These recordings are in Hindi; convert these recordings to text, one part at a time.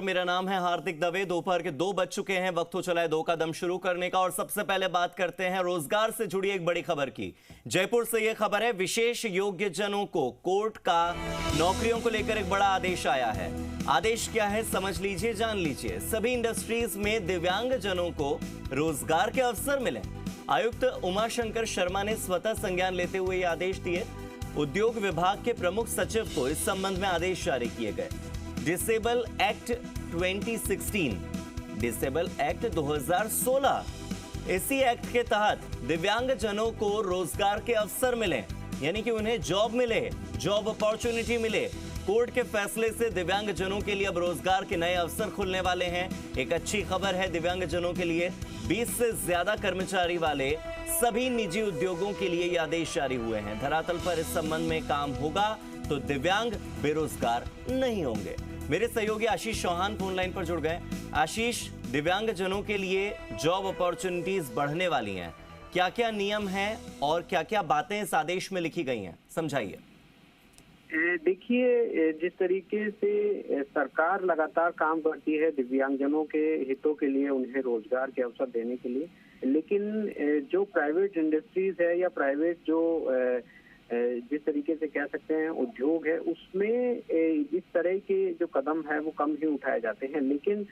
मेरा नाम है हार्दिक दवे। दोपहर के 2 बज चुके हैं, वक्त हो चला है 2 का दम शुरू करने का। और सबसे पहले बात करते हैं रोजगार से जुड़ी एक बड़ी खबर की। जयपुर से यह खबर है, विशेष योग्य जनों को कोर्ट का नौकरियों को लेकर एक बड़ा आदेश आया है। आदेश क्या है समझ लीजिए, जान लीजिए। सभी इंडस्ट्रीज में दिव्यांग जनों को रोजगार के अवसर मिले। आयुक्त उमाशंकर शर्मा ने स्वतः संज्ञान लेते हुए यह आदेश दिए। उद्योग विभाग के प्रमुख सचिव को इस संबंध में आदेश जारी किए गए। डिसेबल एक्ट 2016, डिसेबल एक्ट 2016, इसी एक्ट के तहत दिव्यांग जनों को रोजगार के अवसर मिले, यानी कि उन्हें जॉब मिले, जॉब अपॉर्चुनिटी मिले। कोर्ट के फैसले से दिव्यांग जनों के लिए अब रोजगार के नए अवसर खुलने वाले हैं। एक अच्छी खबर है दिव्यांग जनों के लिए। 20 से ज्यादा कर्मचारी वाले सभी निजी उद्योगों के लिए ये आदेश जारी हुए हैं। धरातल पर इस संबंध में काम होगा तो दिव्यांग बेरोजगार नहीं होंगे। मेरे सहयोगी आशीष चौहान फोन लाइन पर जुड़ गए। आशीष, दिव्यांग जनों के लिए जॉब अपॉर्चुनिटीज बढ़ने वाली हैं, क्या क्या नियम हैं और क्या क्या बातें इस आदेश में लिखी गई हैं, समझाइए। देखिए, जिस तरीके से सरकार लगातार काम करती है दिव्यांगजनों के हितों के लिए, उन्हें रोजगार के अवसर देने के लिए, लेकिन जो प्राइवेट इंडस्ट्रीज है या प्राइवेट जो जिस तरीके से कह सकते हैं उद्योग है, उसमें इस तरह के जो कदम है वो कम ही उठाए जाते हैं। लेकिन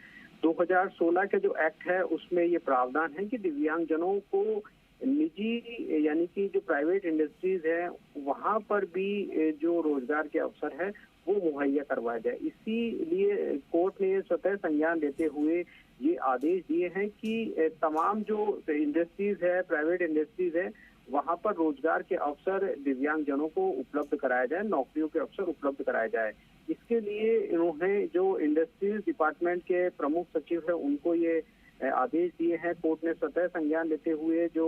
2016 का जो एक्ट है उसमें ये प्रावधान है कि दिव्यांगजनों को निजी यानी कि जो प्राइवेट इंडस्ट्रीज है वहां पर भी जो रोजगार के अवसर है वो मुहैया करवाया जाए। इसीलिए कोर्ट ने स्वतः संज्ञान लेते हुए ये आदेश दिए हैं कि तमाम जो इंडस्ट्रीज है, प्राइवेट इंडस्ट्रीज है, वहां पर रोजगार के अवसर दिव्यांगजनों को उपलब्ध कराया जाए, नौकरियों के अवसर उपलब्ध कराया जाए। इसके लिए इन्होंने जो इंडस्ट्रीज डिपार्टमेंट के प्रमुख सचिव है उनको ये आदेश दिए हैं। कोर्ट ने स्वतः संज्ञान लेते हुए, जो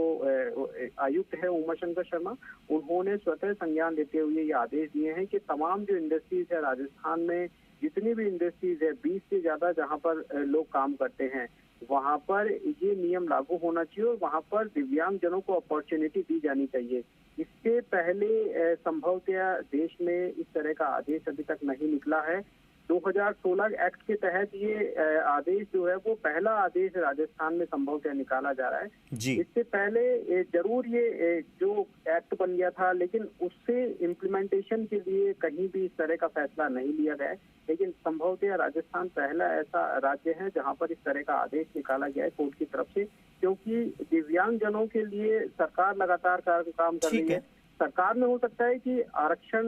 आयुक्त है उमाशंकर शर्मा, उन्होंने स्वतः संज्ञान लेते हुए ये आदेश दिए हैं कि तमाम जो इंडस्ट्रीज है राजस्थान में, जितनी भी इंडस्ट्रीज है 20 से ज्यादा जहां पर लोग काम करते हैं, वहां पर ये नियम लागू होना चाहिए और वहां पर दिव्यांग जनों को अपॉर्चुनिटी दी जानी चाहिए। इससे पहले संभवतया देश में इस तरह का आदेश अभी तक नहीं निकला है। 2016 एक्ट के तहत ये आदेश जो है वो पहला आदेश राजस्थान में संभवतः निकाला जा रहा है जी। इससे पहले जरूर ये जो एक्ट बन गया था, लेकिन उससे इम्प्लीमेंटेशन के लिए कहीं भी इस तरह का फैसला नहीं लिया गया है। लेकिन संभवतः राजस्थान पहला ऐसा राज्य है जहां पर इस तरह का आदेश निकाला गया है कोर्ट की तरफ से, क्योंकि दिव्यांग जनों के लिए सरकार लगातार काम कर रही है। सरकार में हो सकता है कि आरक्षण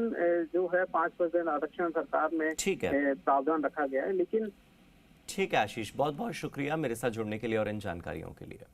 जो है 5% आरक्षण सरकार में प्रावधान रखा गया है, लेकिन ठीक है आशीष, बहुत बहुत शुक्रिया मेरे साथ जुड़ने के लिए और इन जानकारियों के लिए।